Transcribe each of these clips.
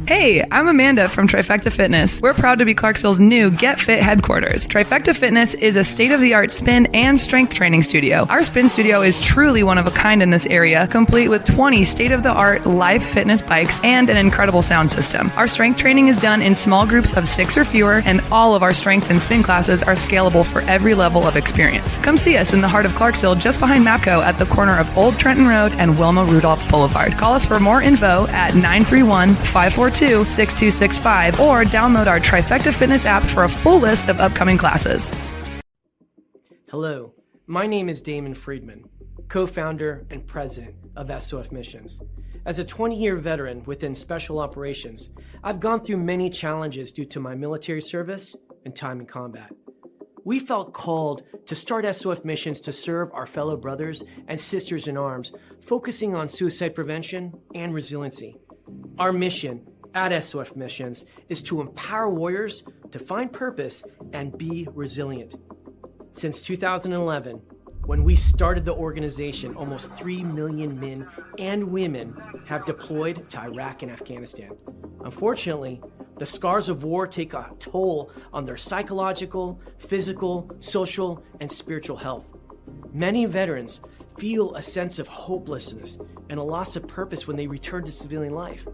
Hey, I'm Amanda from Trifecta Fitness. We're proud to be Clarksville's new Get Fit headquarters. Trifecta Fitness is a state-of-the-art spin and strength training studio. Our spin studio is truly one of a kind in this area, complete with 20 state-of-the-art live fitness bikes and an incredible sound system. Our strength training is done in small groups of 6 or fewer, and all of our strength and spin classes are scalable for every level of experience. Come see us in the heart of Clarksville, just behind MAPCO at the corner of Old Trenton Road and Wilma Rudolph Boulevard. Call us for more info at 931-542-6265 or download our Trifecta Fitness app for a full list of upcoming classes. Hello, my name is Damon Friedman, co-founder and president of SOF Missions. As a 20-year veteran within Special Operations, I've gone through many challenges due to my military service and time in combat. We felt called to start SOF Missions to serve our fellow brothers and sisters in arms, focusing on suicide prevention and resiliency. Our mission at SOF Missions is to empower warriors to find purpose and be resilient. Since 2011, when we started the organization, almost 3 million men and women have deployed to Iraq and Afghanistan. Unfortunately, the scars of war take a toll on their psychological, physical, social, and spiritual health. Many veterans feel a sense of hopelessness and a loss of purpose when they return to civilian life.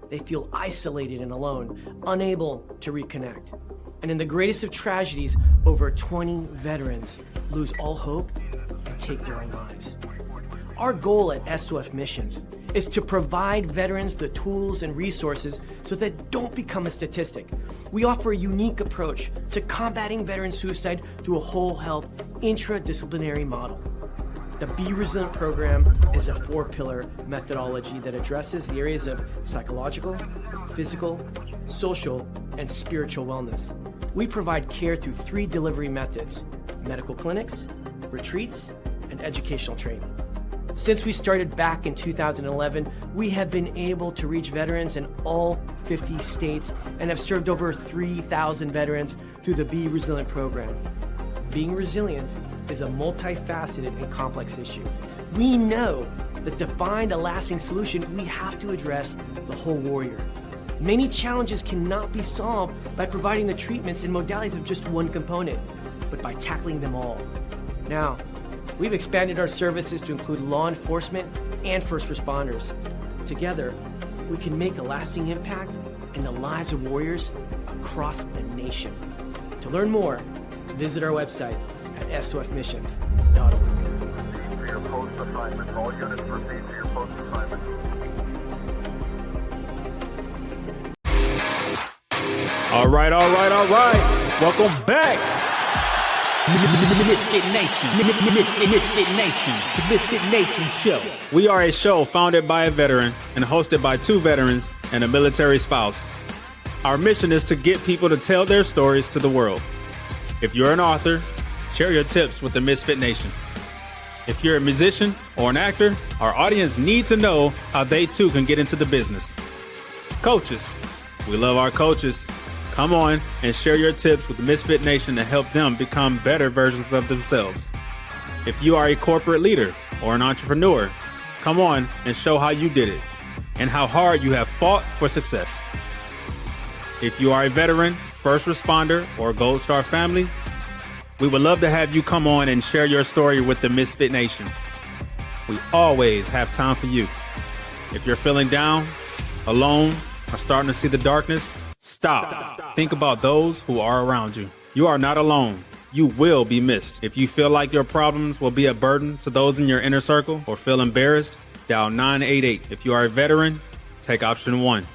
They feel isolated and alone, unable to reconnect. And in the greatest of tragedies, over 20 veterans lose all hope and take their own lives. Our goal at SOF Missions is to provide veterans the tools and resources so that they don't become a statistic. We offer a unique approach to combating veteran suicide through a whole health intradisciplinary model. The Be Resilient program is a 4-pillar methodology that addresses the areas of psychological, physical, social, and spiritual wellness. We provide care through 3 delivery methods: medical clinics, retreats, and educational training. Since we started back in 2011, we have been able to reach veterans in all 50 states and have served over 3,000 veterans through the Be Resilient program. Being resilient is a multifaceted and complex issue. We know that to find a lasting solution, we have to address the whole warrior. Many challenges cannot be solved by providing the treatments and modalities of just one component, but by tackling them all. Now, we've expanded our services to include law enforcement and first responders. Together, we can make a lasting impact in the lives of warriors across the nation. To learn more, visit our website at sofmissions.org. Proceed to your post assignment. All units proceed to your post assignment. All right. Welcome back. MisFitNation. The MisFitNation show. We are a show founded by a veteran and hosted by 2 veterans and a military spouse. Our mission is to get people to tell their stories to the world. If you're an author, share your tips with the MisFitNation. If you're a musician or an actor, our audience needs to know how they too can get into the business. Coaches, we love our coaches. Come on and share your tips with the MisFitNation to help them become better versions of themselves. If you are a corporate leader or an entrepreneur, come on and show how you did it and how hard you have fought for success. If you are a veteran, first responder, or Gold Star family, we would love to have you come on and share your story with the MisFitNation. We always have time for you. If you're feeling down, alone, or starting to see the darkness, stop. Think about those who are around you. You are not alone. You will be missed. If you feel like your problems will be a burden to those in your inner circle or feel embarrassed, dial 988. If you are a veteran, take option 1.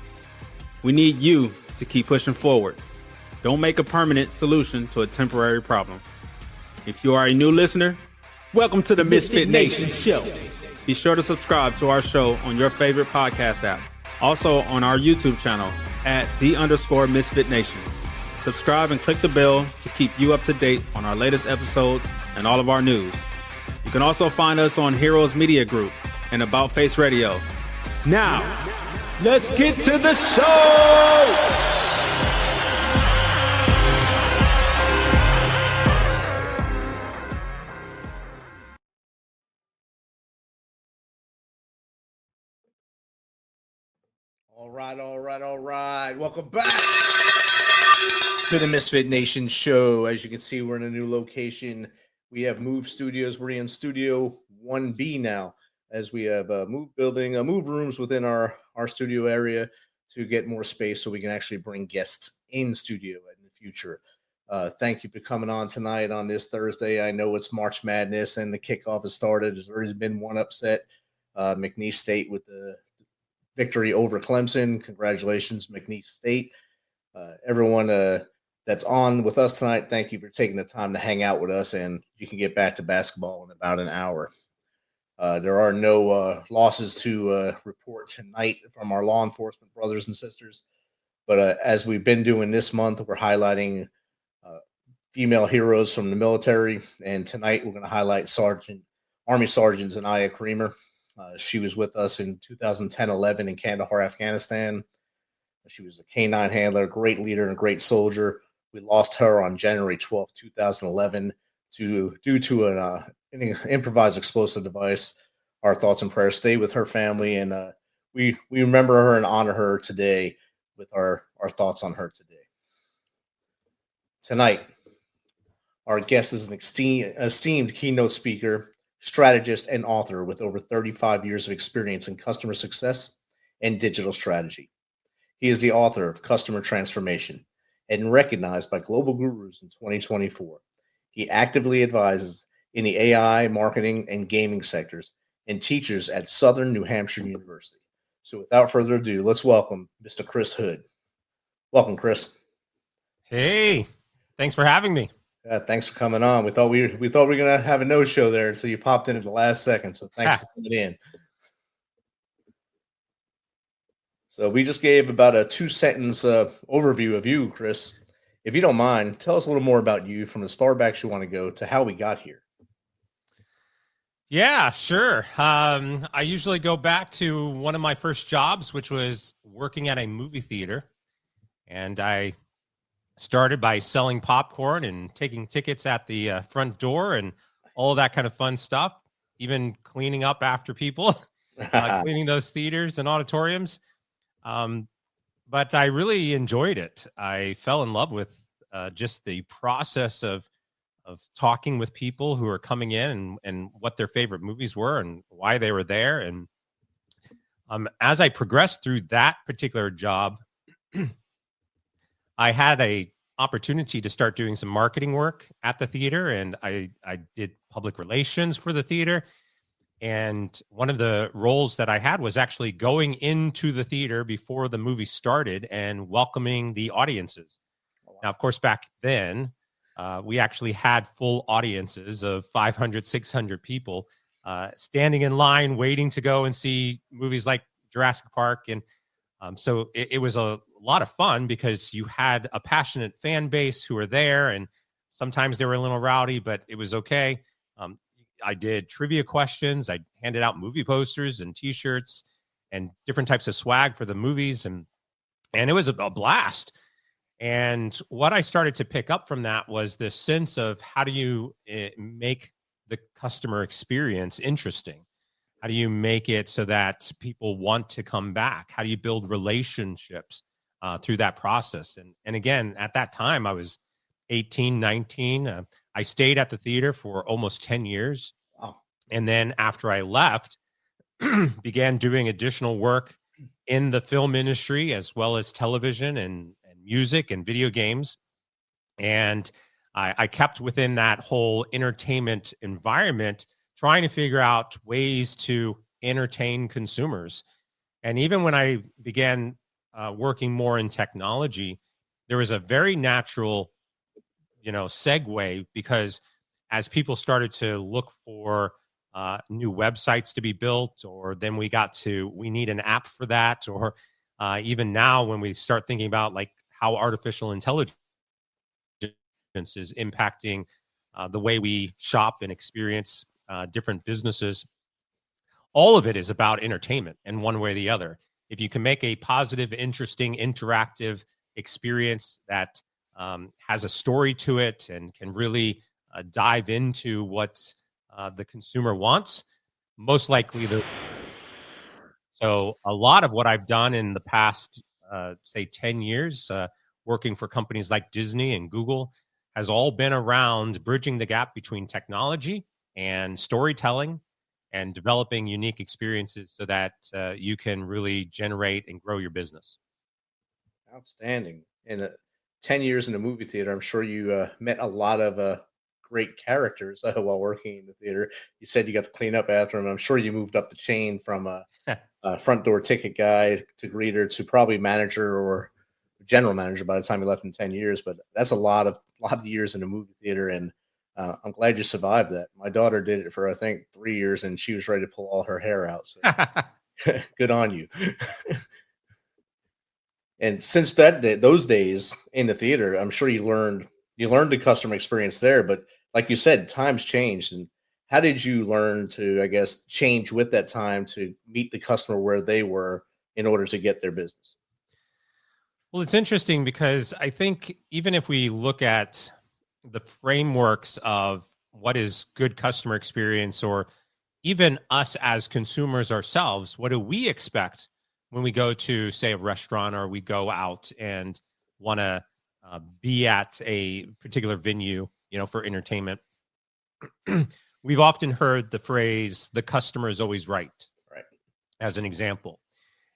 We need you to keep pushing forward. Don't make a permanent solution to a temporary problem. If you are a new listener, welcome to the MisFitNation show. Be sure to subscribe to our show on your favorite podcast app. Also on our YouTube channel at @the_MisFitNation. Subscribe and click the bell to keep you up to date on our latest episodes and all of our news. You can also find us on Heroes Media Group and About Face Radio. Now, let's get to the show! All right. Welcome back to the MisFitNation show. As you can see, we're in a new location. We have moved studios. We're in Studio 1B now, as we have moved rooms within our studio area to get more space so we can actually bring guests in studio in the future. Thank you for coming on tonight on this Thursday. I know it's March Madness and the kickoff has started. There's already been one upset. McNeese State with the victory over Clemson. Congratulations, McNeese State. Everyone that's on with us tonight, thank you for taking the time to hang out with us, and you can get back to basketball in about an hour. There are no losses to report tonight from our law enforcement brothers and sisters, but as we've been doing this month, we're highlighting female heroes from the military, and tonight we're going to highlight Army Sergeant Zanaya Creamer. She was with us in 2010-11 in Kandahar, Afghanistan. She was a K-9 handler, great leader, and a great soldier. We lost her on January 12, 2011 due to an improvised explosive device. Our thoughts and prayers stay with her family, and we remember her and honor her today with our thoughts on her today. Tonight, our guest is an esteemed keynote speaker, strategist, and author with over 35 years of experience in customer success and digital strategy. He is the author of Customer Transformation and recognized by global gurus in 2024. He actively advises in the AI, marketing, and gaming sectors and teaches at Southern New Hampshire University. So without further ado, let's welcome Mr. Chris Hood. Welcome, Chris. Hey, thanks for having me. Thanks for coming on. We thought we were going to have a no-show there until you popped in at the last second. So thanks for coming in. So we just gave about a 2-sentence overview of you, Chris. If you don't mind, tell us a little more about you from as far back as you want to go to how we got here. Yeah, sure. I usually go back to one of my first jobs, which was working at a movie theater. And I started by selling popcorn and taking tickets at the front door and all of that kind of fun stuff, even cleaning up after people, cleaning those theaters and auditoriums. But I really enjoyed it. I fell in love with just the process of talking with people who are coming in and what their favorite movies were and why they were there. And as I progressed through that particular job, I had a opportunity to start doing some marketing work at the theater, and I did public relations for the theater. And one of the roles that I had was actually going into the theater before the movie started and welcoming the audiences. Now, of course, back then, we actually had full audiences of 500, 600 people standing in line, waiting to go and see movies like Jurassic Park. And so it was a lot of fun because you had a passionate fan base who were there, and sometimes they were a little rowdy, but it was okay. I did trivia questions. I handed out movie posters and T-shirts and different types of swag for the movies, and it was a blast. And what I started to pick up from that was this sense of how do you make the customer experience interesting? How do you make it so that people want to come back? How do you build relationships through that process? And again, at that time, I was 18, 19. I stayed at the theater for almost 10 years. Wow. And then after I left, began doing additional work in the film industry, as well as television and music and video games. And I kept within that whole entertainment environment, trying to figure out ways to entertain consumers. And even when I began working more in technology, there was a very natural, segue, because as people started to look for new websites to be built, or then we need an app for that, or even now when we start thinking about like how artificial intelligence is impacting the way we shop and experience different businesses, all of it is about entertainment in one way or the other. If you can make a positive, interesting, interactive experience that has a story to it and can really dive into what the consumer wants, most likely So a lot of what I've done in the past, say 10 years, working for companies like Disney and Google, has all been around bridging the gap between technology and storytelling and developing unique experiences so that you can really generate and grow your business. Outstanding. And 10 years in a movie theater, I'm sure you met a lot of great characters while working in the theater. You said you got to clean up after them. I'm sure you moved up the chain from a front door ticket guy to greeter to probably manager or general manager by the time you left in 10 years. But that's a lot of years in a movie theater. And I'm glad you survived that. My daughter did it for, I think, 3 years, and she was ready to pull all her hair out. So good on you. And since those days in the theater, I'm sure you learned the customer experience there. But like you said, times changed. And how did you learn to, I guess, change with that time to meet the customer where they were in order to get their business? Well, it's interesting because I think even if we look at the frameworks of what is good customer experience, or even us as consumers ourselves, what do we expect when we go to, say, a restaurant, or we go out and want to be at a particular venue, for entertainment? We've often heard the phrase, the customer is always right, as an example.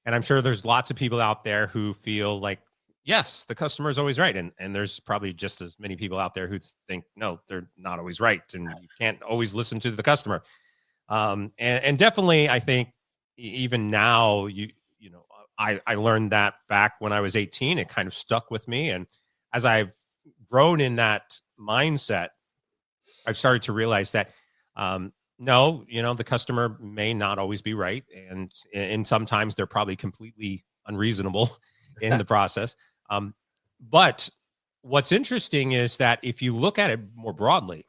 And I'm sure there's lots of people out there who feel like, yes, the customer is always right. And there's probably just as many people out there who think, no, they're not always right. And you can't always listen to the customer. And definitely, I think even now, I learned that back when I was 18. It kind of stuck with me. And as I've grown in that mindset, I've started to realize that, no, the customer may not always be right. And sometimes they're probably completely unreasonable in the process. But what's interesting is that if you look at it more broadly,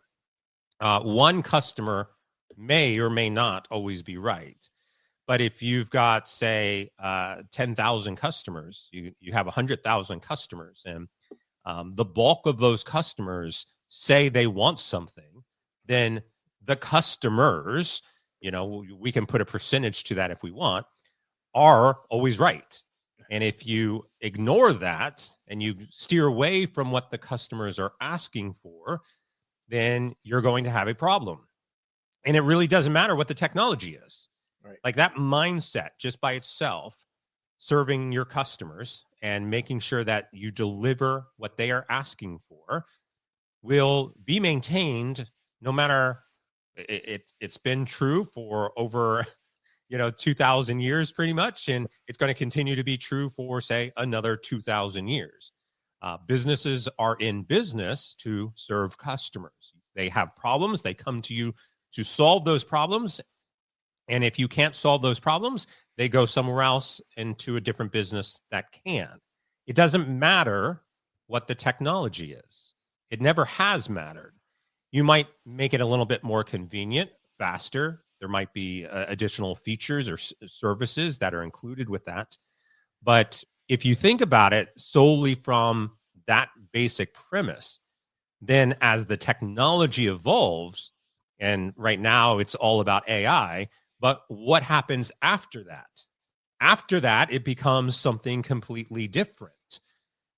one customer may or may not always be right. But if you've got, say, 10,000 customers, you have 100,000 customers, and the bulk of those customers say they want something, then the customers, we can put a percentage to that if we want, are always right. And if you ignore that and you steer away from what the customers are asking for, then you're going to have a problem. And it really doesn't matter what the technology is. Right. Like that mindset just by itself, serving your customers and making sure that you deliver what they are asking for, will be maintained no matter. It's been true for over 2,000 years pretty much, and it's going to continue to be true for, say, another 2,000 years. Businesses are in business to serve customers. They have problems, they come to you to solve those problems. And if you can't solve those problems, they go somewhere else into a different business that can. It doesn't matter what the technology is. It never has mattered. You might make it a little bit more convenient, faster. There might be additional features or services that are included with that. But if you think about it solely from that basic premise, then as the technology evolves, and right now it's all about AI, but what happens after that? After that, it becomes something completely different.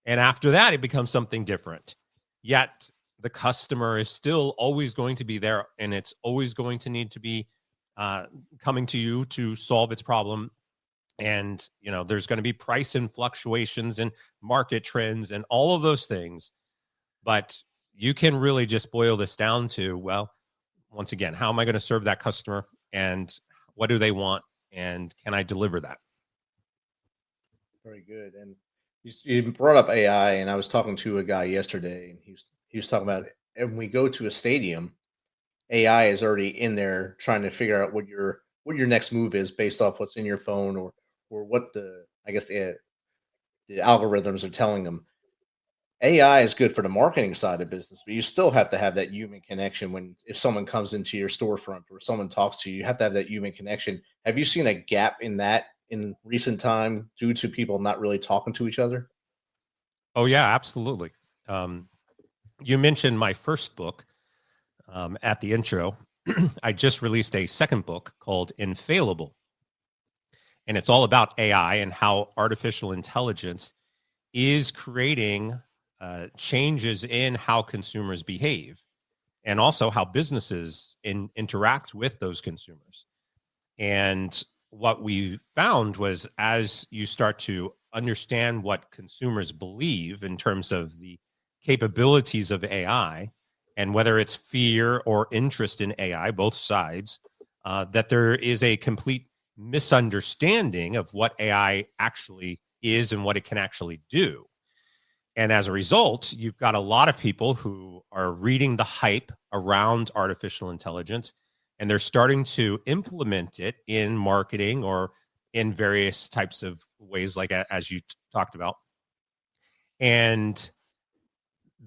And after that, it becomes something different. Yet the customer is still always going to be there, and it's always going to need to be coming to you to solve its problem. And, there's going to be price and fluctuations and market trends and all of those things. But you can really just boil this down to, well, once again, how am I going to serve that customer, and what do they want, and can I deliver that? Very good. And you brought up AI, and I was talking to a guy yesterday, and he was talking about, when we go to a stadium, AI is already in there trying to figure out what your next move is based off what's in your phone, or what the algorithms are telling them. AI is good for the marketing side of business, but you still have to have that human connection. If someone comes into your storefront or someone talks to you, you have to have that human connection. Have you seen a gap in that in recent time due to people not really talking to each other? Oh, yeah, absolutely. You mentioned my first book at the intro. I just released a second book called Infailible. And it's all about AI and how artificial intelligence is creating changes in how consumers behave and also how businesses interact with those consumers. And what we found was, as you start to understand what consumers believe in terms of the capabilities of AI, and whether it's fear or interest in AI, both sides, that there is a complete misunderstanding of what AI actually is and what it can actually do. And as a result, you've got a lot of people who are reading the hype around artificial intelligence, and they're starting to implement it in marketing or in various types of ways, like as you talked about. And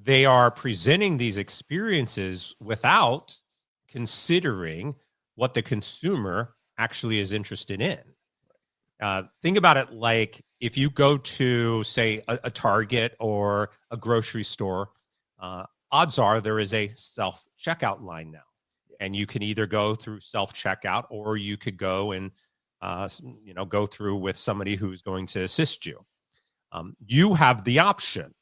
they are presenting these experiences without considering what the consumer actually is interested in. Think about it like if you go to, say, a Target or a grocery store, odds are there is a self-checkout line now. And you can either go through self-checkout or you could go and go through with somebody who's going to assist you. You have the option.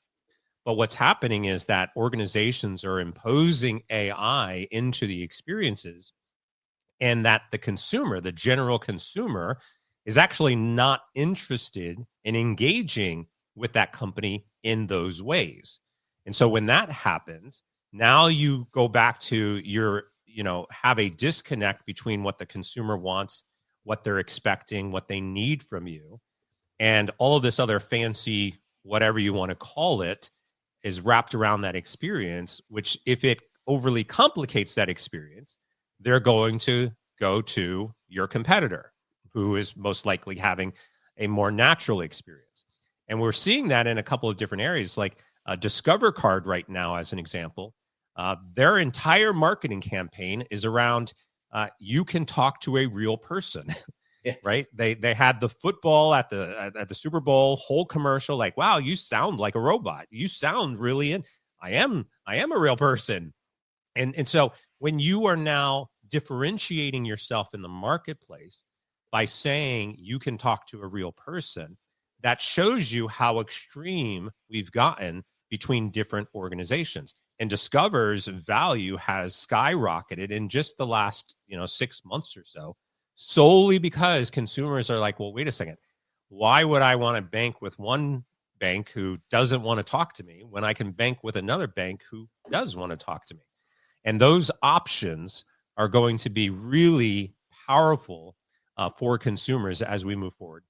But what's happening is that organizations are imposing AI into the experiences, and that the consumer, the general consumer, is actually not interested in engaging with that company in those ways. And so when that happens, now you go back to have a disconnect between what the consumer wants, what they're expecting, what they need from you, and all of this other fancy, whatever you want to call it, is wrapped around that experience, which if it overly complicates that experience, they're going to go to your competitor, who is most likely having a more natural experience. And we're seeing that in a couple of different areas, like Discover Card right now, as an example. Their entire marketing campaign is around you can talk to a real person. Yes. Right? They had the football at the Super Bowl whole commercial, like, wow, you sound like a robot. You sound really I am a real person. And so when you are now differentiating yourself in the marketplace by saying you can talk to a real person, that shows you how extreme we've gotten between different organizations. And Discover's value has skyrocketed in just the last 6 months or so, solely because consumers are like, well, wait a second, why would I want to bank with one bank who doesn't want to talk to me when I can bank with another bank who does want to talk to me? And those options are going to be really powerful for consumers as we move forward.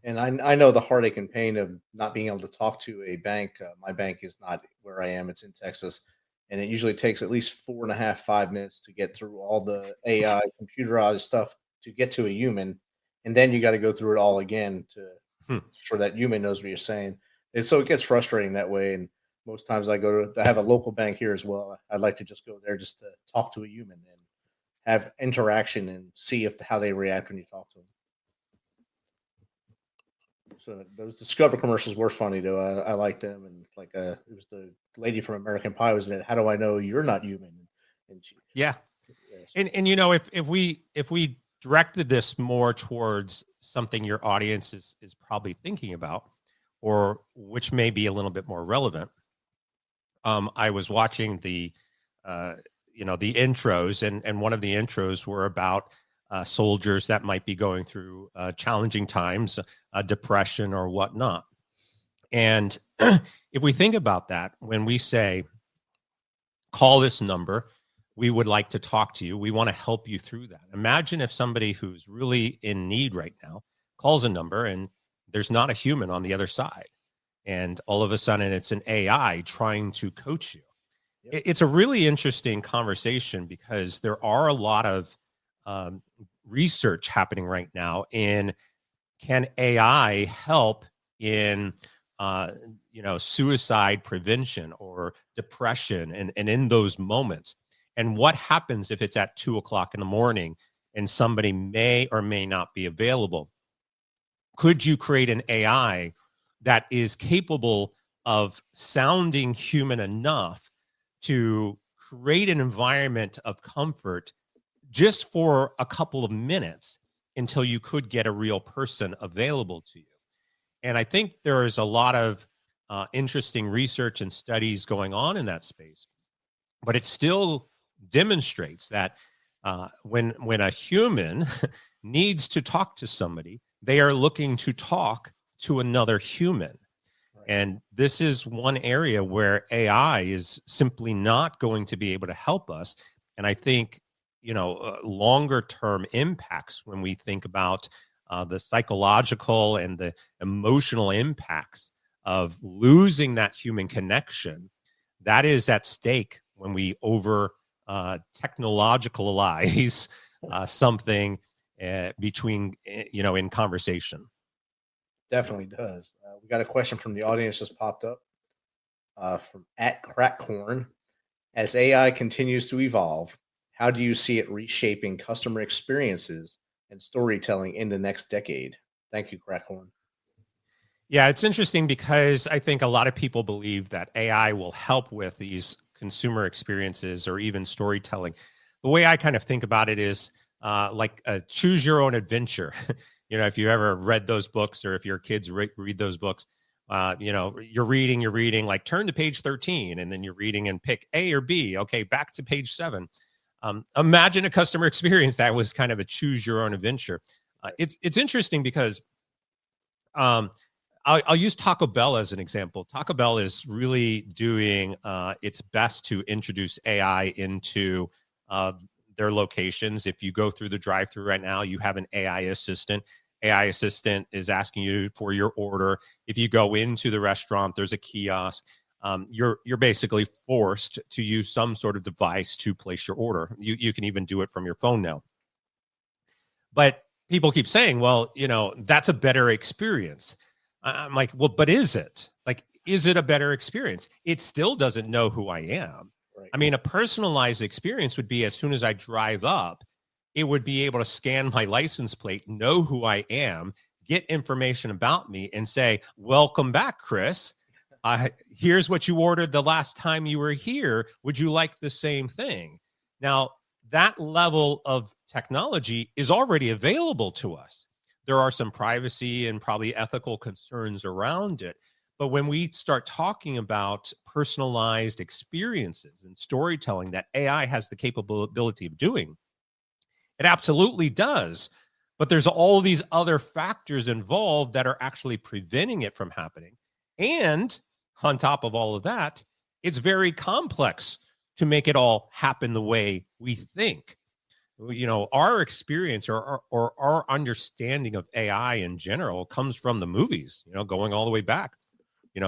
And I know the heartache and pain of not being able to talk to a bank. My bank is not where I am. It's in Texas. And it usually takes at least 4.5, 5 minutes to get through all the AI computerized stuff to get to a human. And then you got to go through it all again to ensure that human knows what you're saying. And so it gets frustrating that way. And most times I have a local bank here as well. I'd like to just go there just to talk to a human and have interaction and see how they react when you talk to them. So those Discover commercials were funny though. I liked them, and it was the lady from American Pie was in it. How do I know you're not human? And she, yeah. And if we directed this more towards something your audience is probably thinking about, or which may be a little bit more relevant. I was watching the intros, and one of the intros were about soldiers that might be going through challenging times, depression or whatnot. And if we think about that, when we say, call this number, we would like to talk to you. We want to help you through that. Imagine if somebody who's really in need right now calls a number and there's not a human on the other side. And all of a sudden it's an AI trying to coach you. Yep. It's a really interesting conversation because there are a lot of research happening right now in, can AI help in suicide prevention or depression and in those moments? And what happens if it's at 2:00 in the morning and somebody may or may not be available? Could you create an AI that is capable of sounding human enough to create an environment of comfort just for a couple of minutes, until you could get a real person available to you. And I think there is a lot of interesting research and studies going on in that space, but it still demonstrates that when a human needs to talk to somebody, they are looking to talk to another human. Right. And this is one area where AI is simply not going to be able to help us. And I think, longer term impacts when we think about the psychological and the emotional impacts of losing that human connection, that is at stake when we over technologicalize something between, in conversation. Definitely does. We got a question from the audience just popped up from @crackcorn. As AI continues to evolve, how do you see it reshaping customer experiences and storytelling in the next decade? Thank you, Crackhorn. Yeah, it's interesting because I think a lot of people believe that AI will help with these consumer experiences or even storytelling. The way I kind of think about it is like a choose your own adventure. If you ever read those books, or if your kids read those books, you're reading, like turn to page 13, and then you're reading and pick A or B. Okay, back to page 7. Imagine a customer experience that was kind of a choose your own adventure. It's interesting because I'll use Taco Bell as an example. Taco Bell is really doing its best to introduce AI into their locations. If you go through the drive-thru right now, you have an AI assistant. AI assistant is asking you for your order. If you go into the restaurant, there's a kiosk. You're basically forced to use some sort of device to place your order. You can even do it from your phone now. But people keep saying, well, that's a better experience. I'm like, well, but is it? Like, is it a better experience? It still doesn't know who I am. Right. I mean, a personalized experience would be as soon as I drive up, it would be able to scan my license plate, know who I am, get information about me, and say, welcome back, Chris. Here's what you ordered the last time you were here. Would you like the same thing? Now, that level of technology is already available to us. There are some privacy and probably ethical concerns around it. But when we start talking about personalized experiences and storytelling that AI has the capability of doing, it absolutely does. But there's all these other factors involved that are actually preventing it from happening. And on top of all of that, it's very complex to make it all happen the way we think. Our experience or our understanding of AI in general comes from the movies, going all the way back.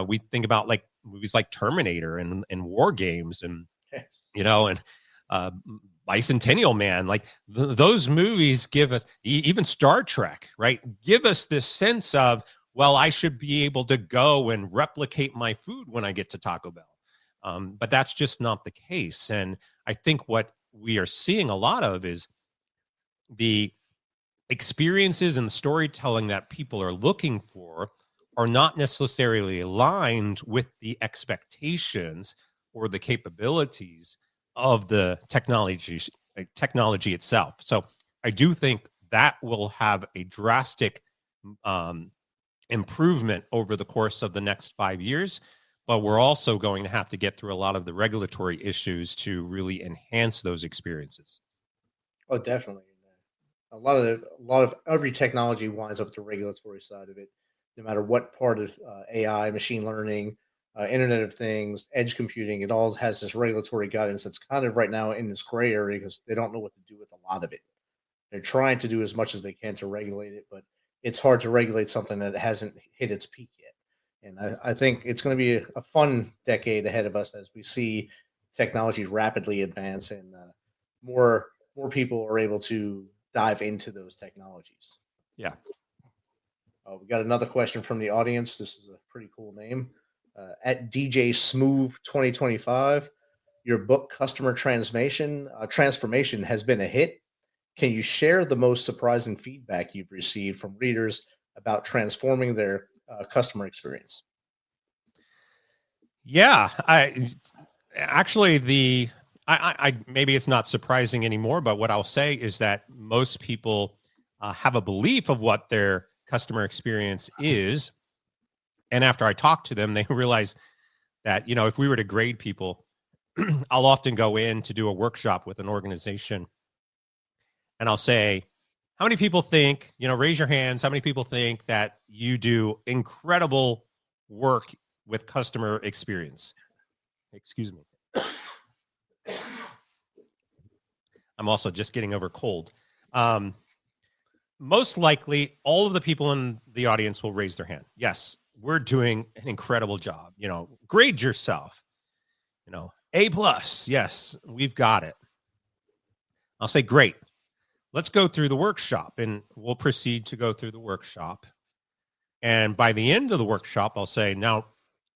We think about like movies like Terminator and War Games and, and Bicentennial Man, like those movies give us, even Star Trek, right? Give us this sense of, well, I should be able to go and replicate my food when I get to Taco Bell. But that's just not the case. And I think what we are seeing a lot of is the experiences and the storytelling that people are looking for are not necessarily aligned with the expectations or the capabilities of the technology itself. So I do think that will have a drastic improvement over the course of the next 5 years. But we're also going to have to get through a lot of the regulatory issues to really enhance those experiences. Oh, definitely. A lot of every technology winds up the regulatory side of it, no matter what part of AI, machine learning, Internet of Things, edge computing, it all has this regulatory guidance that's kind of right now in this gray area because they don't know what to do with a lot of it. They're trying to do as much as they can to regulate it, but it's hard to regulate something that hasn't hit its peak yet. And I think it's going to be a fun decade ahead of us as we see technology rapidly advance and more people are able to dive into those technologies. Yeah. We got another question from the audience. This is a pretty cool name. At DJ Smooth 2025, your book Customer Transformation has been a hit. Can you share the most surprising feedback you've received from readers about transforming their customer experience? Yeah, I maybe it's not surprising anymore, but what I'll say is that most people have a belief of what their customer experience is. And after I talk to them, they realize that, if we were to grade people, I'll often go in to do a workshop with an organization and I'll say, how many people think, raise your hands, how many people think that you do incredible work with customer experience? Excuse me. I'm also just getting over cold. Most likely, all of the people in the audience will raise their hand. Yes, we're doing an incredible job. Grade yourself. A+. Yes, we've got it. I'll say, great. Let's go through the workshop, and we'll proceed to go through the workshop. And by the end of the workshop, I'll say, now,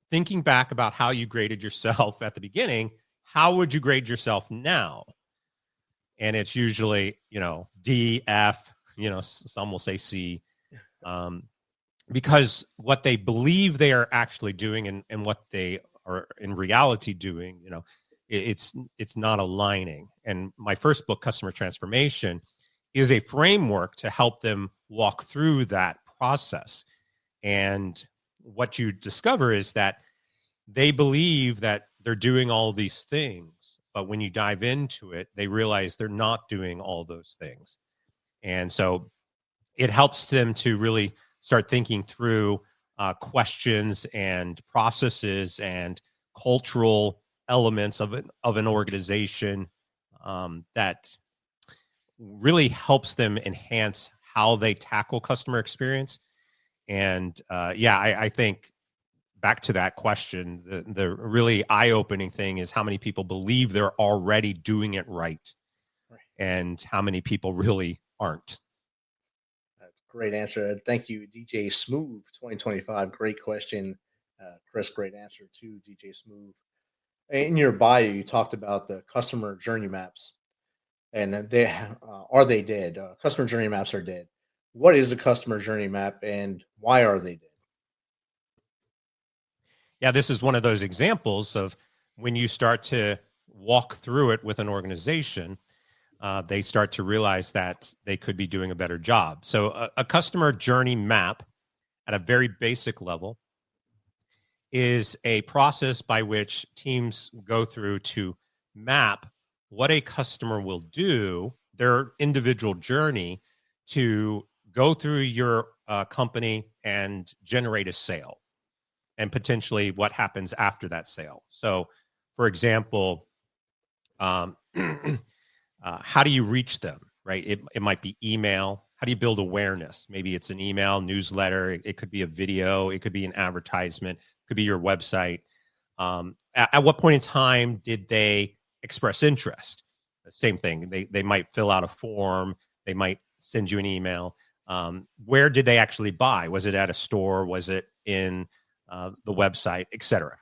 thinking back about how you graded yourself at the beginning, how would you grade yourself now? And it's usually, D, F, some will say C, because what they believe they are actually doing and what they are in reality doing, it's not aligning. And my first book, Customer Transformation, is a framework to help them walk through that process. And what you discover is that they believe that they're doing all these things, but when you dive into it, they realize they're not doing all those things. And so it helps them to really start thinking through questions and processes and cultural elements of an organization that really helps them enhance how they tackle customer experience. And I think back to that question, the really eye-opening thing is how many people believe they're already doing it right, and how many people really aren't. That's a great answer. Thank you, DJ Smooth 2025. Great question. Chris, great answer too, DJ Smooth. In your bio, you talked about the customer journey maps, and are they dead? Customer journey maps are dead. What is a customer journey map, and why are they dead? Yeah, this is one of those examples of when you start to walk through it with an organization, they start to realize that they could be doing a better job. So a customer journey map at a very basic level is a process by which teams go through to map what a customer will do, their individual journey, to go through your company and generate a sale, and potentially what happens after that sale. So, for example, how do you reach them, right? It might be email. How do you build awareness? Maybe it's an email, newsletter. It could be a video. It could be an advertisement. It could be your website. At what point in time did they express interest? The same thing. They might fill out a form. They might send you an email. Where did they actually buy? Was it at a store? Was it in the website, et cetera?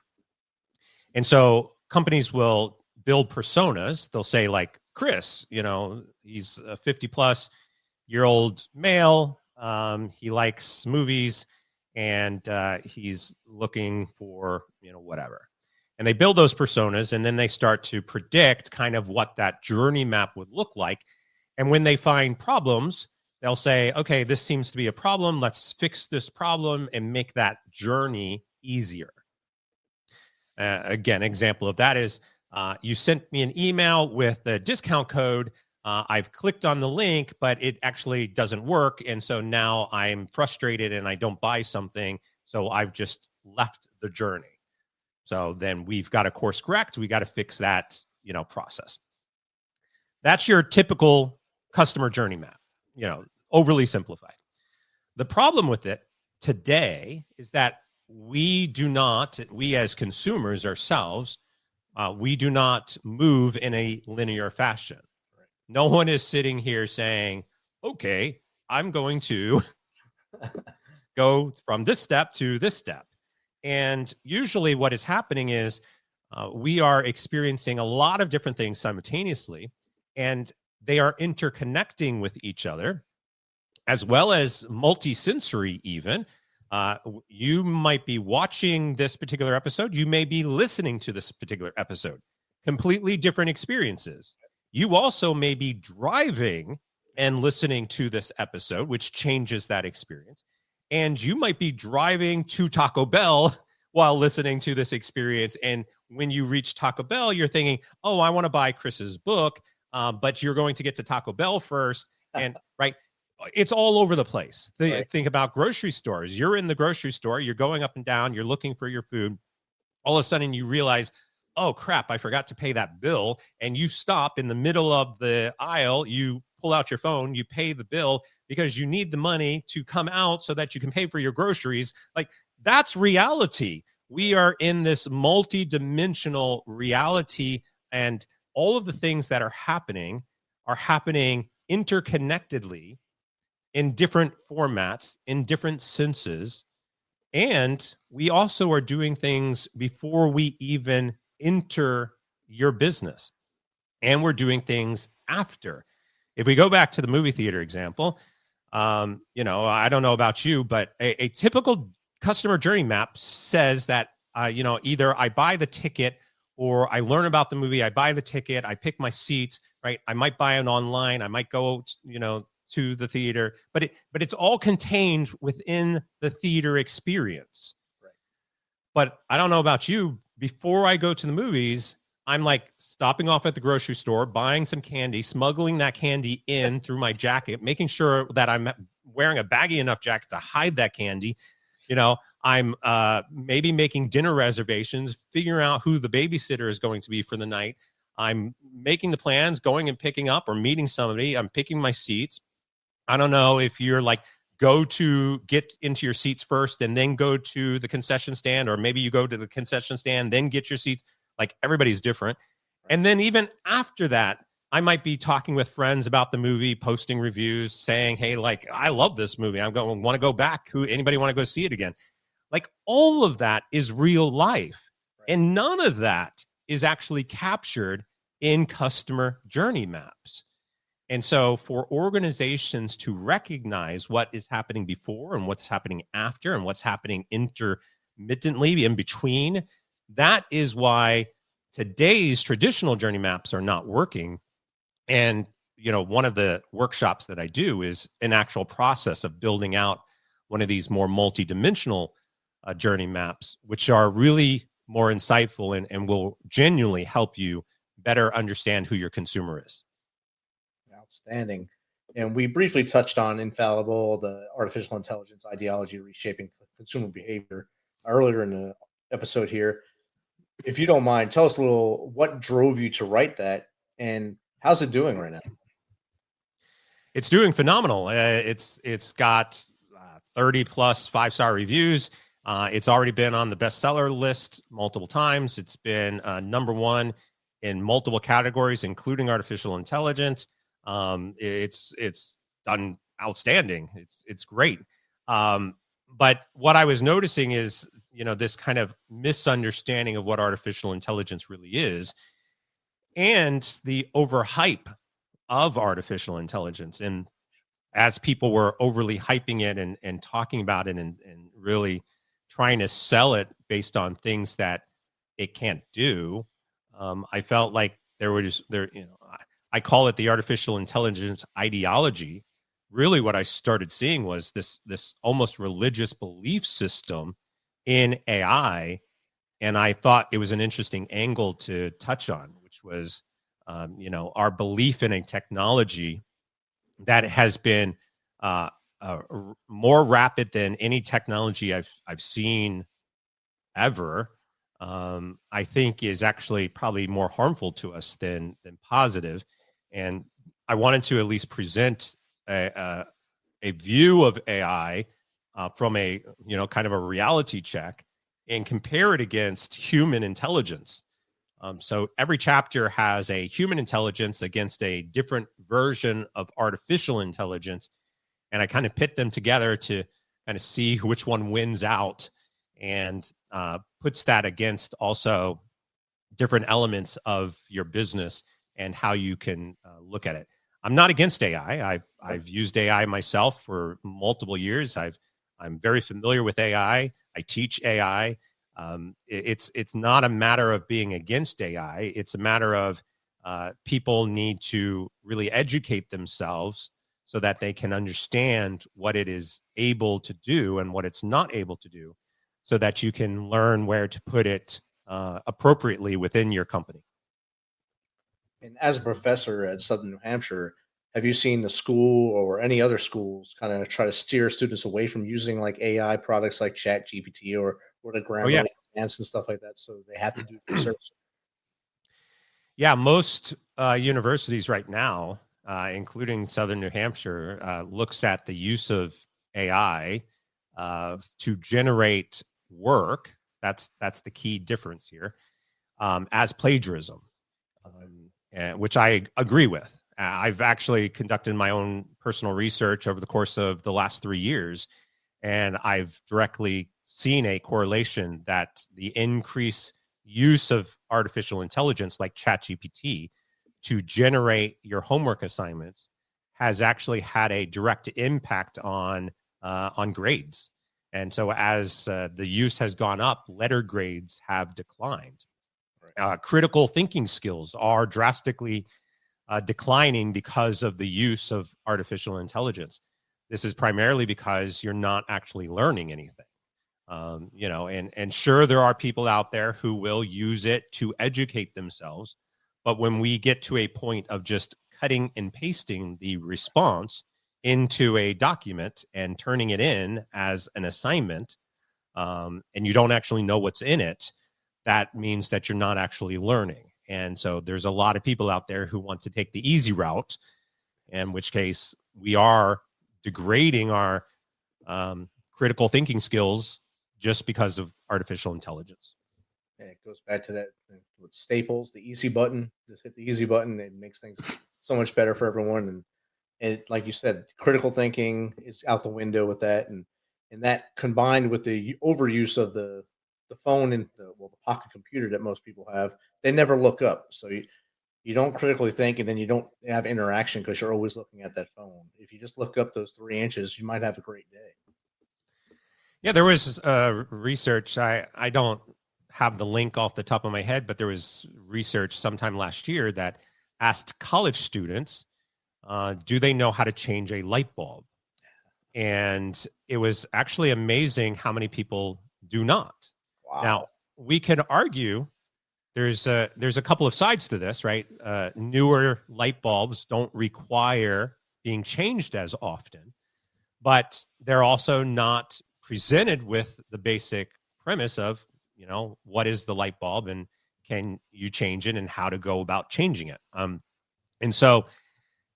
And so companies will build personas. They'll say, like, Chris, he's a 50-plus-year-old male. He likes movies, and he's looking for, whatever. And they build those personas, and then they start to predict kind of what that journey map would look like. And when they find problems, they'll say, okay, this seems to be a problem. Let's fix this problem and make that journey easier. Again, example of that is you sent me an email with a discount code. I've clicked on the link, but it actually doesn't work. And so now I'm frustrated and I don't buy something. So I've just left the journey. So then we've got to course correct. We got to fix that, process. That's your typical customer journey map, overly simplified. The problem with it today is that we as consumers ourselves, we do not move in a linear fashion. No one is sitting here saying, okay, I'm going to go from this step to this step. And usually what is happening is we are experiencing a lot of different things simultaneously, and they are interconnecting with each other, as well as multisensory even. You might be watching this particular episode. You may be listening to this particular episode. Completely different experiences. You also may be driving and listening to this episode, which changes that experience. And you might be driving to Taco Bell while listening to this experience. And when you reach Taco Bell, you're thinking, oh, I want to buy Chris's book, but you're going to get to Taco Bell first. And right, it's all over the place. Think about grocery stores. You're in the grocery store, you're going up and down, you're looking for your food. All of a sudden you realize, oh crap, I forgot to pay that bill. And you stop in the middle of the aisle, you pull out your phone, you pay the bill because you need the money to come out so that you can pay for your groceries. Like, that's reality. We are in this multi-dimensional reality, and all of the things that are happening interconnectedly in different formats, in different senses. And we also are doing things before we even enter your business. And we're doing things after. If we go back to the movie theater example, I don't know about you, but a typical customer journey map says that, either I buy the ticket or I learn about the movie, I buy the ticket, I pick my seats, right? I might buy it online, I might go, to the theater, but it's all contained within the theater experience. Right. But I don't know about you, before I go to the movies, I'm like stopping off at the grocery store, buying some candy, smuggling that candy in through my jacket, making sure that I'm wearing a baggy enough jacket to hide that candy. I'm maybe making dinner reservations, figuring out who the babysitter is going to be for the night. I'm making the plans, going and picking up or meeting somebody. I'm picking my seats. I don't know if you're like, go to get into your seats first and then go to the concession stand, or maybe you go to the concession stand, then get your seats. Like, everybody's different. And then even after that, I might be talking with friends about the movie, posting reviews, saying, hey, like, I love this movie. I'm going to want to go back. Anybody want to go see it again? Like, all of that is real life. Right. And none of that is actually captured in customer journey maps. And so for organizations to recognize what is happening before and what's happening after and what's happening intermittently in between, that is why today's traditional journey maps are not working. And, one of the workshops that I do is an actual process of building out one of these more multidimensional journey maps, which are really more insightful and will genuinely help you better understand who your consumer is. Outstanding. And we briefly touched on Infallible, the artificial intelligence ideology reshaping consumer behavior earlier in the episode here. If you don't mind, tell us a little, what drove you to write that and how's it doing right now? It's doing phenomenal. It's got 30 plus 5-star reviews. It's already been on the bestseller list multiple times. It's been number one in multiple categories, including artificial intelligence. It's done outstanding. It's great. But what I was noticing is, this kind of misunderstanding of what artificial intelligence really is, and the overhype of artificial intelligence. And as people were overly hyping it and talking about it and really trying to sell it based on things that it can't do, I felt like I call it the artificial intelligence ideology. Really what I started seeing was this almost religious belief system in AI. And I thought it was an interesting angle to touch on, which was, our belief in a technology that has been more rapid than any technology I've seen ever. I think is actually probably more harmful to us than positive. And I wanted to at least present a view of AI from a kind of a reality check and compare it against human intelligence. So every chapter has a human intelligence against a different version of artificial intelligence, and I kind of pit them together to kind of see which one wins out, and puts that against also different elements of your business and how you can look at it. I'm not against AI. I've used AI myself for multiple years. I'm very familiar with AI. I teach AI. It's not a matter of being against AI. It's a matter of people need to really educate themselves so that they can understand what it is able to do and what it's not able to do, so that you can learn where to put it appropriately within your company. And as a professor at Southern New Hampshire, have you seen the school or any other schools kind of try to steer students away from using like AI products like Chat GPT or the Oh yeah. Grammarly Advanced and stuff like that? So they have to do research. Yeah, most universities right now, including Southern New Hampshire, looks at the use of AI to generate work. That's the key difference here, as plagiarism, which I agree with. I've actually conducted my own personal research over the course of the last 3 years, and I've directly seen a correlation that the increased use of artificial intelligence like ChatGPT to generate your homework assignments has actually had a direct impact on grades. And so as the use has gone up, letter grades have declined. Critical thinking skills are drastically declining because of the use of artificial intelligence. This is primarily because you're not actually learning anything. And sure, there are people out there who will use it to educate themselves. But when we get to a point of just cutting and pasting the response into a document and turning it in as an assignment, and you don't actually know what's in it, that means that you're not actually learning. And so there's a lot of people out there who want to take the easy route, in which case we are degrading our critical thinking skills just because of artificial intelligence. Yeah, it goes back to that with Staples, the easy button. Just hit the easy button. It makes things so much better for everyone. And like you said, critical thinking is out the window with that. And that combined with the overuse of the phone and the pocket computer that most people have, they never look up. So you don't critically think, and then you don't have interaction because you're always looking at that phone. If you just look up those 3 inches, you might have a great day. Yeah, there was research. I don't have the link off the top of my head, but there was research sometime last year that asked college students, do they know how to change a light bulb? And it was actually amazing how many people do not. Wow. Now, we can argue there's a couple of sides to this, right? Newer light bulbs don't require being changed as often, but they're also not presented with the basic premise of, what is the light bulb and can you change it and how to go about changing it. And so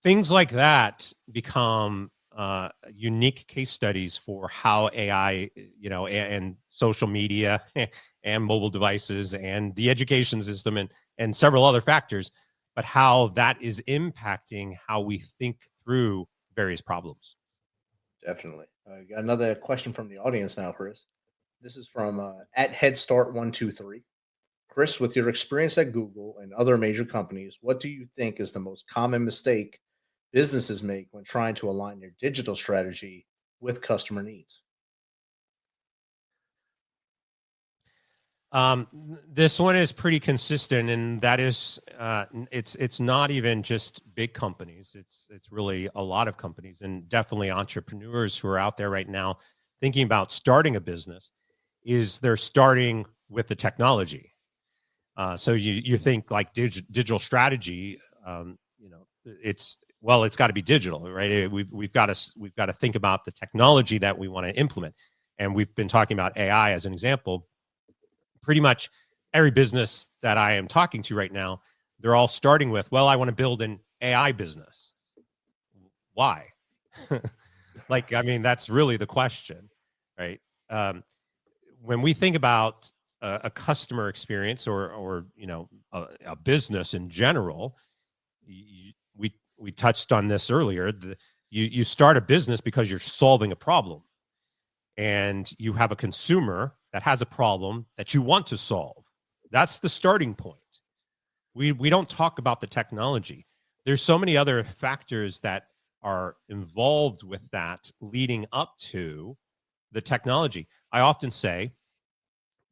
things like that become unique case studies for how AI, and social media and mobile devices and the education system and several other factors, but how that is impacting how we think through various problems. Definitely. Got another question from the audience now, Chris. This is from at HeadStart123. Chris, with your experience at Google and other major companies, what do you think is the most common mistake businesses make when trying to align their digital strategy with customer needs? This one is pretty consistent, and that is, it's not even just big companies. It's really a lot of companies, and definitely entrepreneurs who are out there right now thinking about starting a business. Is they're starting with the technology. So you think like digital strategy. It's got to be digital, right? We've got to think about the technology that we want to implement, and we've been talking about AI as an example. Pretty much every business that I am talking to right now, they're all starting with, I want to build an AI business. Why? That's really the question, right? When we think about a customer experience or a business in general, we touched on this earlier. You start a business because you're solving a problem, and you have a consumer that has a problem that you want to solve. That's the starting point. We don't talk about the technology. There's so many other factors that are involved with that leading up to the technology. I often say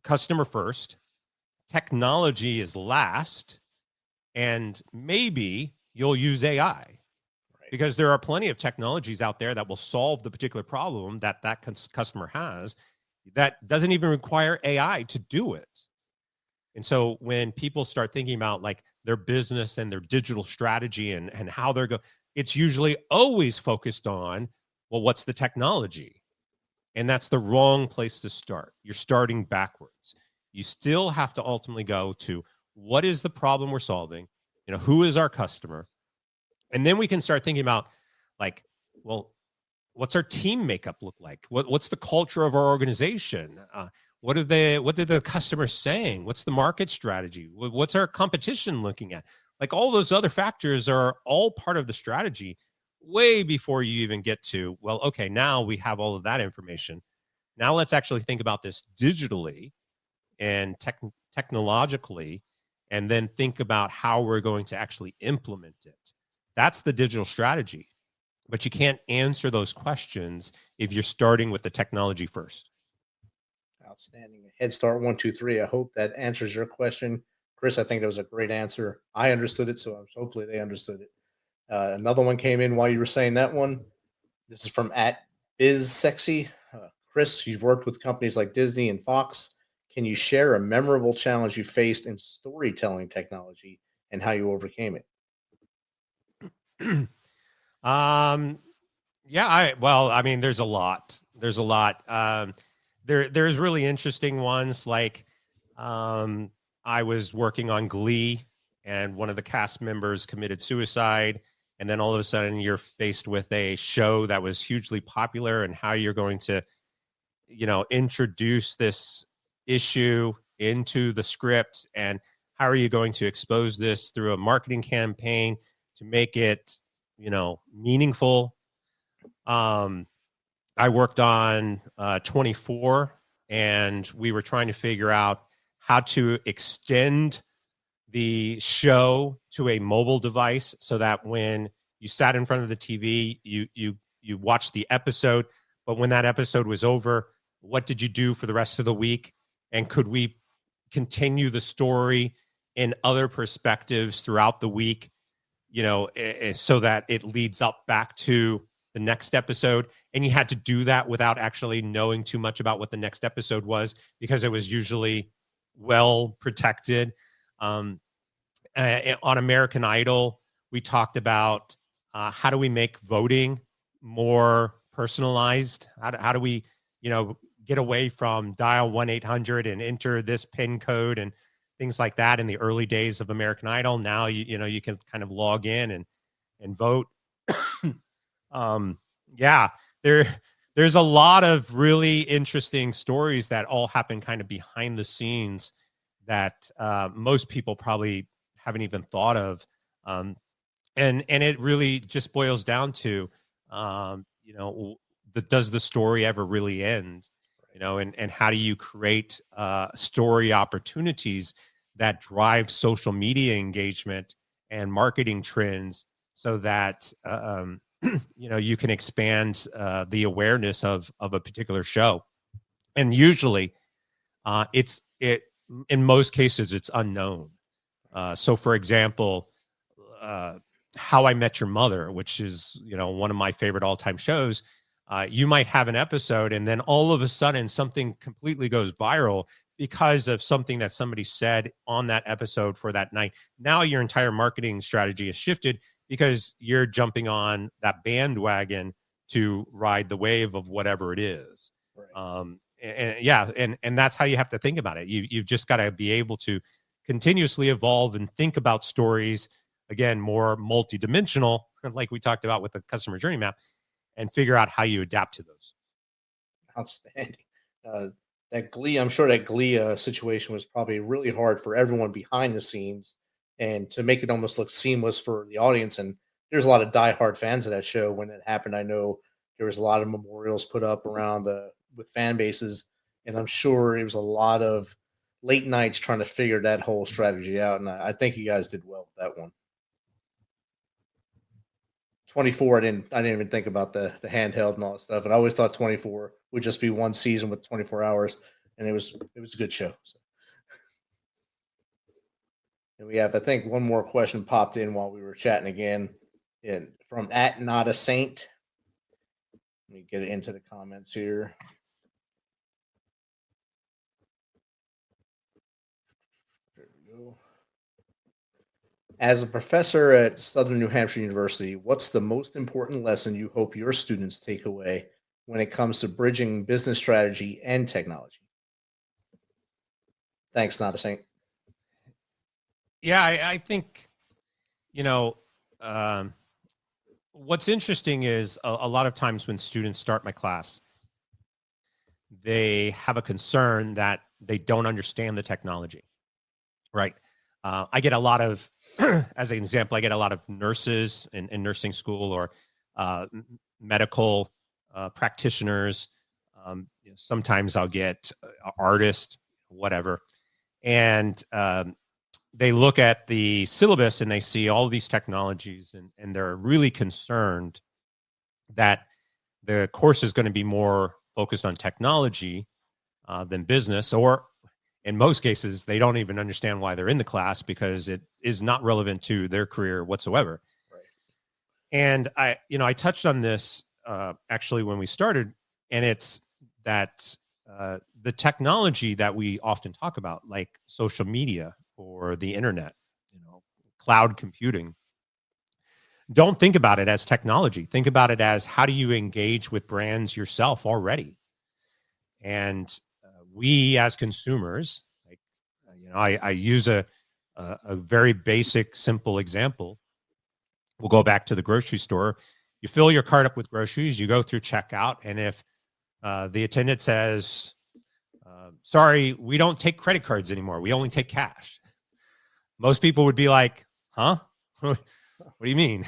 customer first, technology is last, and maybe you'll use AI. because there are plenty of technologies out there that will solve the particular problem that customer has that doesn't even require AI to do it. And so when people start thinking about like their business and their digital strategy and how they're going, it's usually always focused on, well, what's the technology? And that's the wrong place to start. You're starting backwards. You still have to ultimately go to what is the problem we're solving? You know, who is our customer? And then we can start thinking about like, well, what's our team makeup look like? What's the culture of our organization? What are the customers saying? What's the market strategy? What's our competition looking at? Like all those other factors are all part of the strategy way before you even get to, well, okay, now we have all of that information. Now let's actually think about this digitally and technologically, and then think about how we're going to actually implement it. That's the digital strategy. But you can't answer those questions if you're starting with the technology first. Outstanding. Head start 1, 2, 3. I hope that answers your question, Chris. I think that was a great answer. I understood it, so hopefully they understood it. Another one came in while you were saying that one. This is from @BizSexy. Chris, you've worked with companies like Disney and Fox. Can you share a memorable challenge you faced in storytelling technology and how you overcame it? Yeah, I mean, there's a lot. There's really interesting ones. Like, I was working on Glee, and one of the cast members committed suicide, and then all of a sudden you're faced with a show that was hugely popular, and how you're going to, you know, introduce this issue into the script, and how are you going to expose this through a marketing campaign to make it, you know, meaningful. I worked on 24, and we were trying to figure out how to extend the show to a mobile device so that when you sat in front of the TV, you watched the episode, but when that episode was over, what did you do for the rest of the week? And could we continue the story in other perspectives throughout the week, you know, so that it leads up back to the next episode? And you had to do that without actually knowing too much about what the next episode was, because it was usually well protected. On American Idol, we talked about how do we make voting more personalized? How do we, you know, get away from dial 1-800 and enter this PIN code and things like that in the early days of American Idol? Now, you know, you can kind of log in and vote. Yeah, there's a lot of really interesting stories that all happen kind of behind the scenes that most people probably haven't even thought of. And it really just boils down to, you know, does the story ever really end? You know, and how do you create story opportunities that drive social media engagement and marketing trends so that you know, you can expand the awareness of a particular show? And usually in most cases it's unknown. So for example, How I Met Your Mother, which is, you know, one of my favorite all-time shows, you might have an episode and then all of a sudden something completely goes viral because of something that somebody said on that episode for that night. Now your entire marketing strategy has shifted because you're jumping on that bandwagon to ride the wave of whatever it is. Right. And that's how you have to think about it. You've just got to be able to continuously evolve and think about stories, again, more multidimensional, like we talked about with the customer journey map, and figure out how you adapt to those. Outstanding. That Glee, I'm sure that Glee situation was probably really hard for everyone behind the scenes, and to make it almost look seamless for the audience. And there's a lot of diehard fans of that show when it happened. I know there was a lot of memorials put up around with fan bases, and I'm sure it was a lot of late nights trying to figure that whole strategy out. And I think you guys did well with that one. 24, I didn't even think about the handheld and all that stuff. And I always thought 24 would just be one season with 24 hours, and it was a good show. So. And we have, I think, one more question popped in while we were chatting again. And from at not a saint. Let me get into the comments here. There we go. As a professor at Southern New Hampshire University, what's the most important lesson you hope your students take away when it comes to bridging business strategy and technology? Thanks, not a saint. Yeah, I think, you know, what's interesting is a lot of times when students start my class, they have a concern that they don't understand the technology, right? I get a lot of, as an example, I get a lot of nurses in nursing school or medical practitioners. Sometimes I'll get artists, whatever. And they look at the syllabus and they see all these technologies and they're really concerned that the course is going to be more focused on technology than business, or in most cases, they don't even understand why they're in the class because it is not relevant to their career whatsoever. Right. And I touched on this actually when we started, and it's that the technology that we often talk about, like social media or the internet, cloud computing, don't think about it as technology. Think about it as how do you engage with brands yourself already? And we as consumers, like, I use a very basic, simple example. We'll go back to the grocery store. You fill your cart up with groceries, you go through checkout, and if the attendant says, sorry, we don't take credit cards anymore, we only take cash, most people would be like, huh? What do you mean?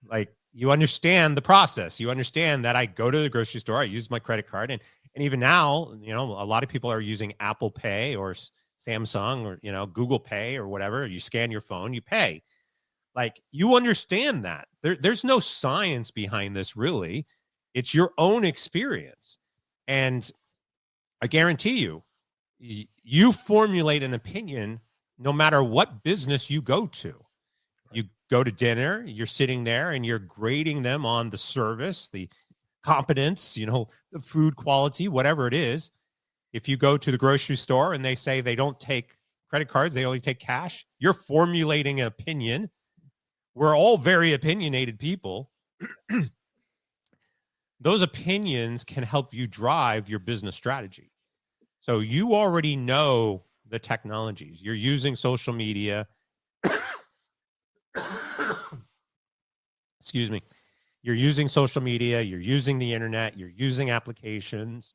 Like, you understand the process. You understand that I go to the grocery store, I use my credit card, and even now, a lot of people are using Apple Pay or Samsung or, Google Pay or whatever. You scan your phone, you pay. Like, you understand that. There's no science behind this, really. It's your own experience. And I guarantee you formulate an opinion no matter what business you go to. You go to dinner, you're sitting there and you're grading them on the service, the competence, the food quality, whatever it is. If you go to the grocery store and they say they don't take credit cards, they only take cash, you're formulating an opinion. We're all very opinionated people. Those opinions can help you drive your business strategy. So you already know the technologies. You're using social media. Excuse me. You're using social media. You're using the internet. You're using applications.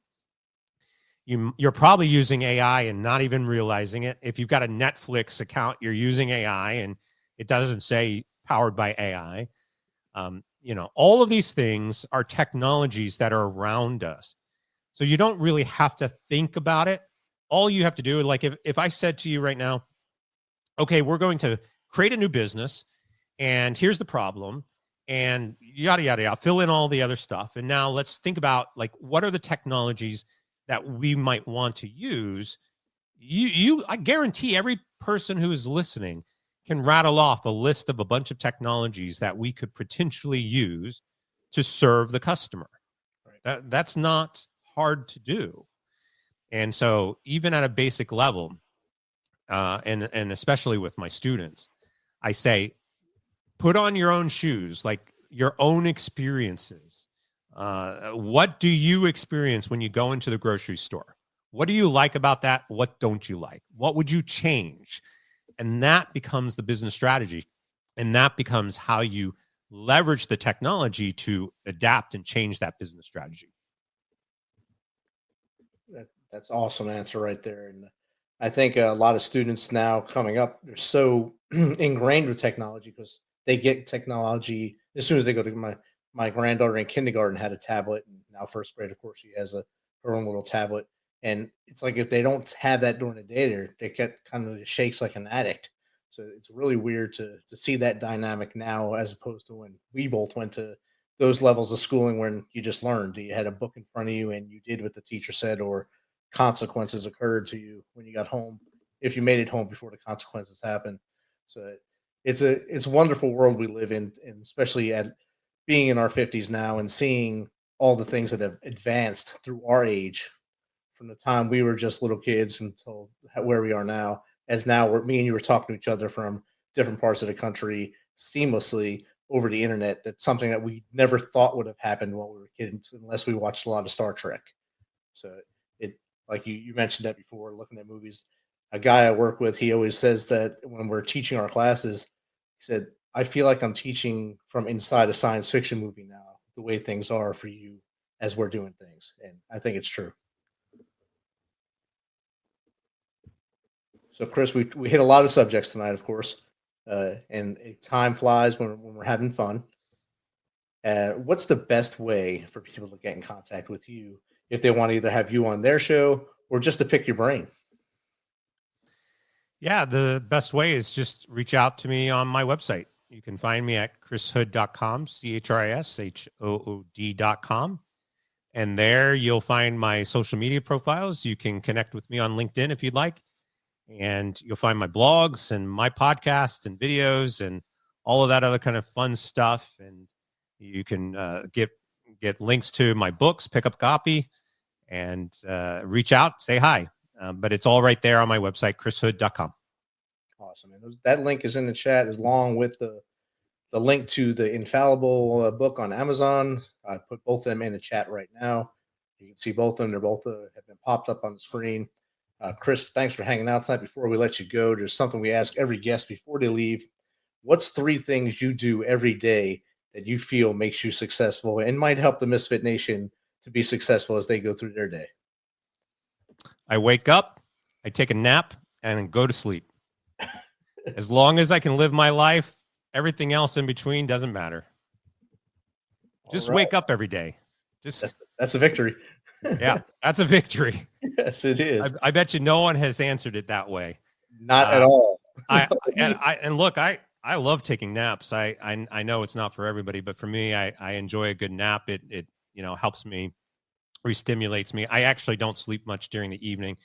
You're probably using AI and not even realizing it. If you've got a Netflix account, you're using AI and it doesn't say powered by AI. All of these things are technologies that are around us. So you don't really have to think about it. All you have to do, like if I said to you right now, okay, we're going to create a new business and here's the problem and yada, yada, yada, fill in all the other stuff. And now let's think about, like, what are the technologies that we might want to use? I guarantee every person who is listening can rattle off a list of a bunch of technologies that we could potentially use to serve the customer. Right. That's not hard to do. And so even at a basic level, and especially with my students, I say, put on your own shoes, like your own experiences. What do you experience when you go into the grocery store? What do you like about that? What don't you like? What would you change? And that becomes the business strategy. And that becomes how you leverage the technology to adapt and change that business strategy. That's an awesome answer right there. And I think a lot of students now coming up, they're so ingrained with technology because they get technology as soon as they go to my granddaughter in kindergarten had a tablet, and now first grade, of course, she has her own little tablet. And it's like if they don't have that during the day, they get kind of shakes like an addict. So it's really weird to see that dynamic now as opposed to when we both went to those levels of schooling when you just learned. You had a book in front of you and you did what the teacher said, or consequences occurred to you when you got home if you made it home before the consequences happened. So it's a wonderful world we live in, and especially at being in our 50s now and seeing all the things that have advanced through our age from the time we were just little kids until where we are now. As now me and you were talking to each other from different parts of the country seamlessly over the internet. That's something that we never thought would have happened while we were kids, unless we watched a lot of Star Trek. So it, like you mentioned that before, looking at movies. A guy I work with, he always says that when we're teaching our classes, he said, I feel like I'm teaching from inside a science fiction movie now, the way things are for you as we're doing things. And I think it's true. So, Chris, we hit a lot of subjects tonight, of course, and time flies when we're having fun. What's the best way for people to get in contact with you if they want to either have you on their show or just to pick your brain? Yeah, the best way is just reach out to me on my website. You can find me at chrishood.com, CHRISHOOD.com. And there you'll find my social media profiles. You can connect with me on LinkedIn if you'd like. And you'll find my blogs and my podcasts and videos and all of that other kind of fun stuff. And you can get links to my books, pick up a copy, and reach out, say hi. But it's all right there on my website, chrishood.com. Awesome. And that link is in the chat, along with the link to the Infallible book on Amazon. I put both of them in the chat right now. You can see both of them. They're both have been popped up on the screen. Chris, thanks for hanging out tonight. Before we let you go, there's something we ask every guest before they leave. What's 3 things you do every day that you feel makes you successful and might help the Misfit Nation to be successful as they go through their day? I wake up, I take a nap, and go to sleep. As long as I can live my life, everything else in between doesn't matter. Just wake up every day. That's a victory. Yeah, that's a victory. Yes, it is. I bet you no one has answered it that way. Not at all. I love taking naps. I know it's not for everybody, but for me, I enjoy a good nap. It helps me, re-stimulates me. I actually don't sleep much during the evening.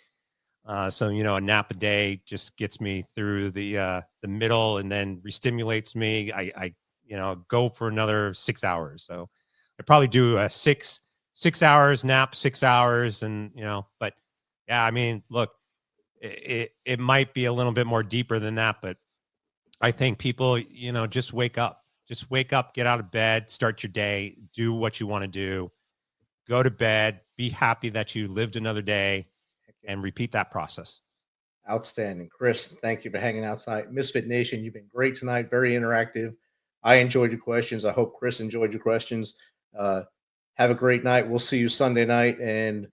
So a nap a day just gets me through the middle and then re-stimulates me. I go for another 6 hours. So I probably do a 6 hours nap, 6 hours. And, but yeah, I mean, look, it might be a little bit more deeper than that, but I think people, just wake up, get out of bed, start your day, do what you want to do, go to bed, be happy that you lived another day, and repeat that process. Outstanding. Chris, thank you for hanging outside. Misfit Nation, you've been great tonight. Very interactive. I enjoyed your questions. I hope Chris enjoyed your questions. Have a great night. We'll see you Sunday night, and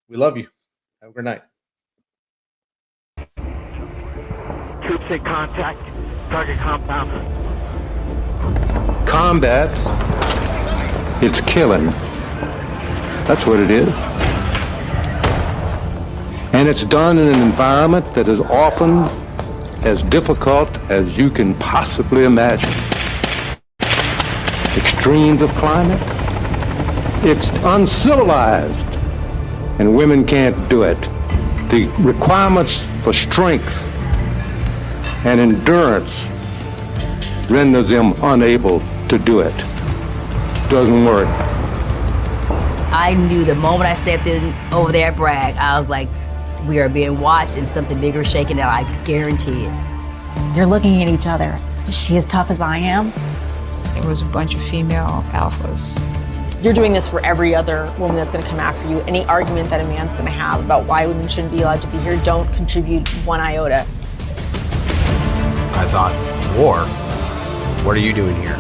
we love you. Have a great night. Troops in contact. Target compound. Combat, it's killing. That's what it is. And it's done in an environment that is often as difficult as you can possibly imagine. Extremes of climate. It's uncivilized, and women can't do it. The requirements for strength and endurance render them unable to do it. Doesn't work. I knew the moment I stepped in over there at Bragg, I was like, we are being watched and something bigger is shaking out, I guarantee it. You're looking at each other. Is she as tough as I am? It was a bunch of female alphas. You're doing this for every other woman that's gonna come after you. Any argument that a man's gonna have about why women shouldn't be allowed to be here, don't contribute one iota. I thought, war? What are you doing here?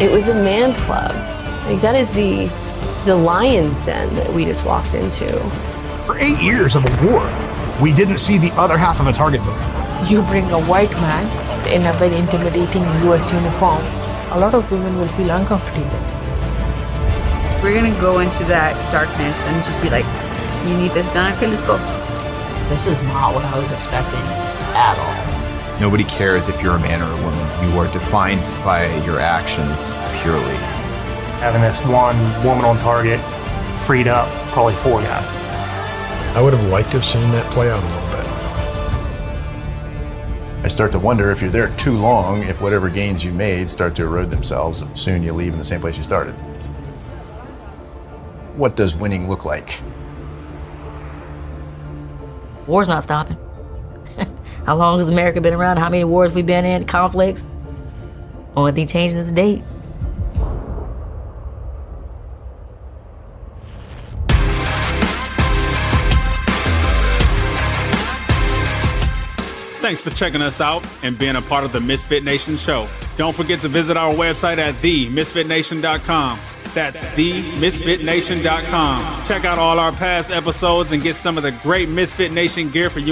It was a man's club. Like, that is the lion's den that we just walked into. For 8 years of a war, we didn't see the other half of a target book. You bring a white man in a very intimidating US uniform, a lot of women will feel uncomfortable. We're gonna go into that darkness and just be like, you need this done? Okay, let's go. This is not what I was expecting at all. Nobody cares if you're a man or a woman. You are defined by your actions purely. Having this one woman on target freed up probably 4 guys. I would have liked to have seen that play out a little bit. I start to wonder if you're there too long, if whatever gains you made start to erode themselves, and soon you leave in the same place you started. What does winning look like? War's not stopping. How long has America been around? How many wars we've been in? Conflicts? Only thing changing is the date. Thanks for checking us out and being a part of the Misfit Nation show. Don't forget to visit our website at themisfitnation.com. That's themisfitnation.com. Check out all our past episodes and get some of the great Misfit Nation gear for you